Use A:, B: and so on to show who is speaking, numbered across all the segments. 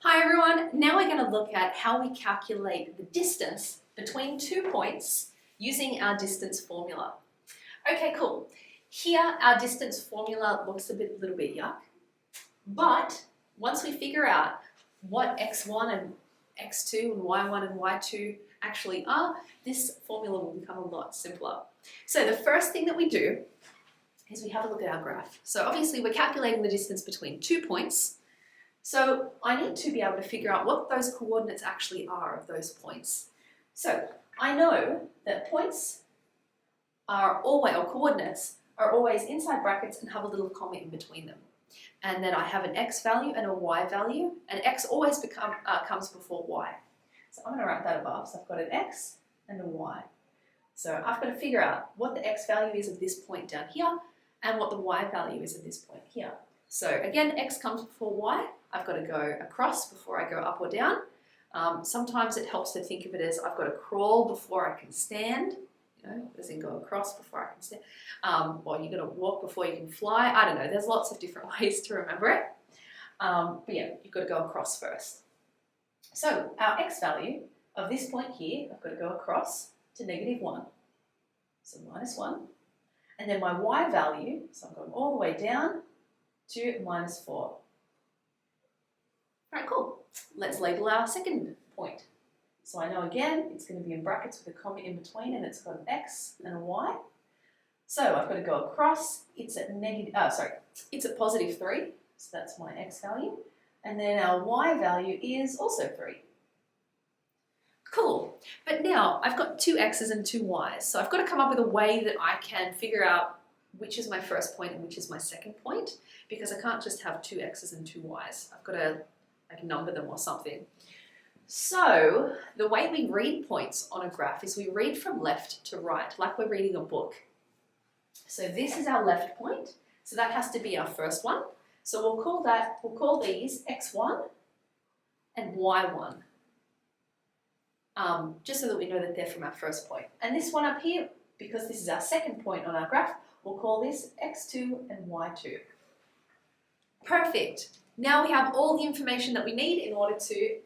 A: Hi everyone, now we're going to look at how we calculate the distance between 2 points using our distance formula. Okay, cool. Here our distance formula looks a little bit yuck, but once we figure out what x1 and x2 and y1 and y2 actually are, this formula will become a lot simpler. So the first thing that we do is we have a look at our graph. So obviously we're calculating the distance between 2 points. So I need to be able to figure out what those coordinates actually are of those points. So I know that points are always, or coordinates, are always inside brackets and have a little comma in between them. And then I have an x value and a y value, and x always comes before y. So I'm going to write that above. So I've got an x and a y. So I've got to figure out what the x value is of this point down here and what the y value is of this point here. So again, x comes before y. I've got to go across before I go up or down. Sometimes it helps to think of it as I've got to crawl before I can stand. You know, as in go across before I can stand. Or you're going to walk before you can fly. I don't know. There's lots of different ways to remember it. But yeah, you've got to go across first. So our x value of this point here, I've got to go across to -1. So -1. And then my y value, so I'm going all the way down to -4. Alright, cool. Let's label our second point. So I know again, it's going to be in brackets with a comma in between, and it's got an x and a y. So I've got to go across. It's at +3, so that's my x value. And then our y value is also 3. Cool. But now I've got 2 x's and 2 y's, so I've got to come up with a way that I can figure out which is my first point and which is my second point, because I can't just have 2 x's and 2 y's. I've got to number them or something. So the way we read points on a graph is we read from left to right, like we're reading a book. So this is our left point, so that has to be our first one. So we'll call these x1 and y1, just so that we know that they're from our first point. And this one up here, because this is our second point on our graph, we'll call this x2 and y2. Perfect. Now we have all the information that we need in order to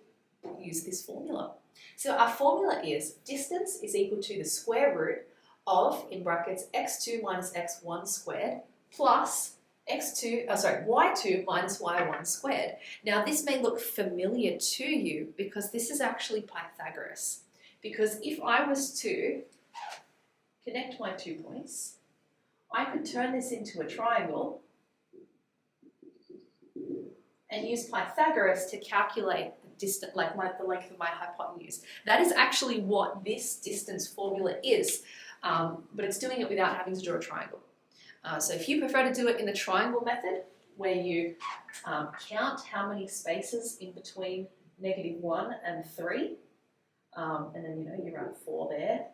A: use this formula. So our formula is distance is equal to the square root of, in brackets, x2 minus x1 squared plus y2 minus y1 squared. Now this may look familiar to you because this is actually Pythagoras. Because if I was to connect my 2 points, I could turn this into a triangle and use Pythagoras to calculate the distance, the length of my hypotenuse. That is actually what this distance formula is, but it's doing it without having to draw a triangle. So if you prefer to do it in the triangle method, where you count how many spaces in between -1 and 3, and then you run 4 there,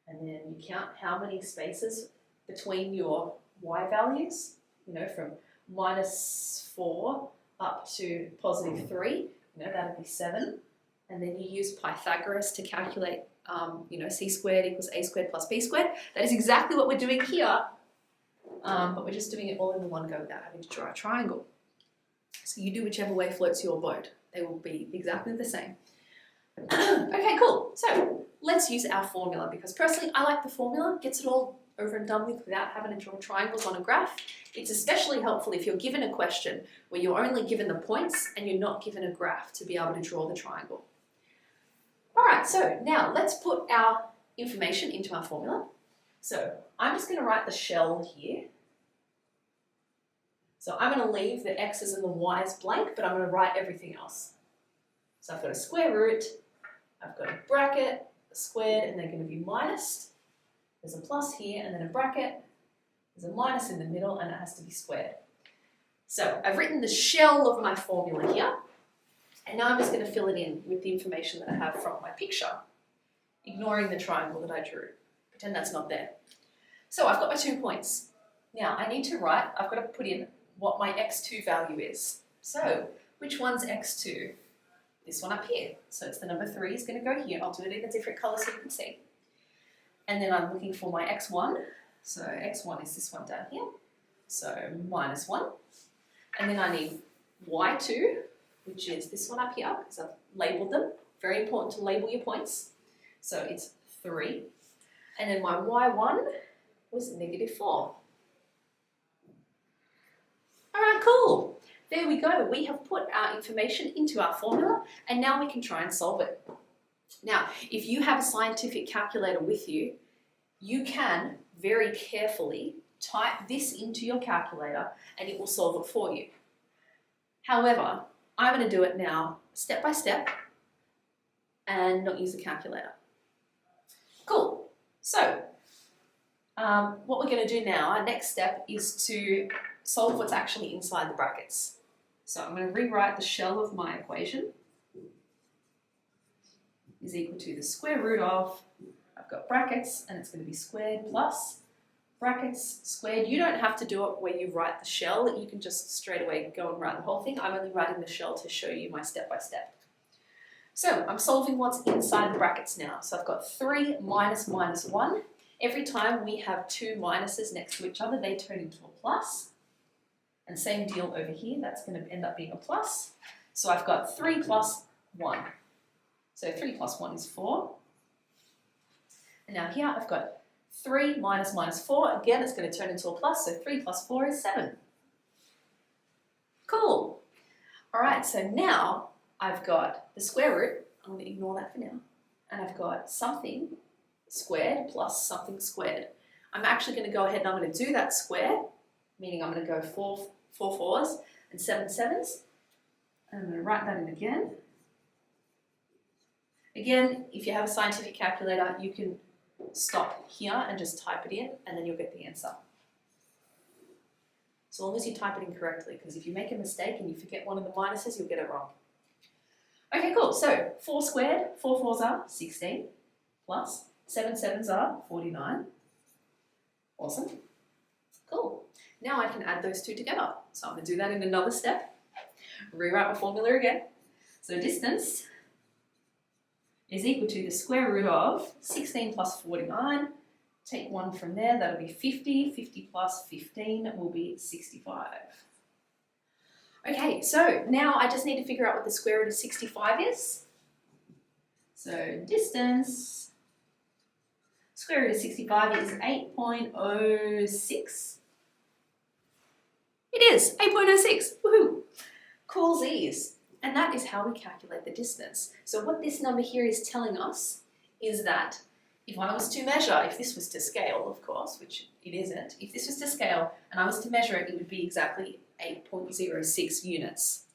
A: and then you count how many spaces between your y values, from -4 up to +3, that'd be 7. And then you use Pythagoras to calculate, c squared equals a squared plus b squared. That is exactly what we're doing here, but we're just doing it all in one go without having to draw a triangle. So you do whichever way floats your boat. They will be exactly the same. Okay, cool. So let's use our formula, because personally I like the formula. Gets it all over and done with without having to draw triangles on a graph. It's especially helpful if you're given a question where you're only given the points and you're not given a graph to be able to draw the triangle. Alright, so now let's put our information into our formula. So I'm just going to write the shell here. So I'm going to leave the x's and the y's blank, but I'm going to write everything else. So I've got a square root, I've got a bracket, a squared, and they're going to be minus. There's a plus here, and then a bracket. There's a minus in the middle, and it has to be squared. So I've written the shell of my formula here, and now I'm just going to fill it in with the information that I have from my picture, ignoring the triangle that I drew. Pretend that's not there. So I've got my 2 points. Now I need to write, I've got to put in what my x2 value is. So which one's x2? This one up here. So it's the number 3 is going to go here. I'll do it in a different color so you can see. And then I'm looking for my x1. So x1 is this one down here. So -1. And then I need y2, which is this one up here, because I've labelled them. Very important to label your points. So it's 3. And then my y1 was -4. All right, cool. There we go. We have put our information into our formula, and now we can try and solve it. Now, if you have a scientific calculator with you, you can very carefully type this into your calculator and it will solve it for you. However, I'm going to do it now step by step and not use the calculator. Cool. So, what we're going to do now, our next step is to solve what's actually inside the brackets. So I'm going to rewrite the shell of my equation is equal to the square root of, I've got brackets and it's going to be squared plus brackets squared. You don't have to do it where you write the shell. You can just straight away go and write the whole thing. I'm only writing the shell to show you my step by step. So I'm solving what's inside the brackets now. So I've got 3 minus 1. Every time we have two minuses next to each other, they turn into a plus. And same deal over here, that's going to end up being a plus. So I've got 3 plus 1. So 3 plus 1 is 4. And now here I've got 3 minus 4. Again, it's going to turn into a plus, so 3 plus 4 is 7. Cool. All right, so now I've got the square root. I'm going to ignore that for now. And I've got something squared plus something squared. I'm actually going to go ahead and I'm going to do that square, meaning I'm going to go 4 4s and 7 7s. And I'm going to write that in again. Again, if you have a scientific calculator, you can stop here and just type it in, and then you'll get the answer. So long as you type it in correctly, because if you make a mistake and you forget one of the minuses, you'll get it wrong. Okay, cool. So 4 squared, 4 4s are 16, plus 7 7s are 49. Awesome. Cool. Now I can add those two together. So I'm going to do that in another step. Rewrite my formula again. So distance is equal to the square root of 16 plus 49. Take 1 from there, that'll be 50. 50 plus 15 will be 65. Okay, so now I just need to figure out what the square root of 65 is. So distance, square root of 65 is 8.06. It is 8.06, woohoo! Coolsies. And that is how we calculate the distance. So what this number here is telling us is that if I was to measure, if this was to scale, of course, which it isn't, if this was to scale and I was to measure it, it would be exactly 8.06 units.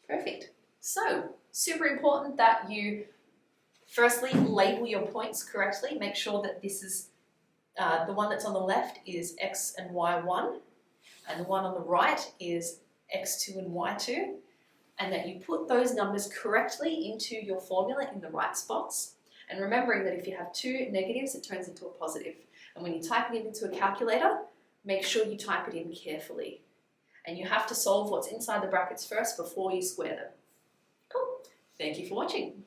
A: Perfect. So, super important that you firstly label your points correctly. Make sure that this is, the one that's on the left is x and y1, and the one on the right is x2 and y2. And that you put those numbers correctly into your formula in the right spots. And remembering that if you have two negatives, it turns into a positive. And when you type it into a calculator, make sure you type it in carefully. And you have to solve what's inside the brackets first before you square them. Cool. Thank you for watching.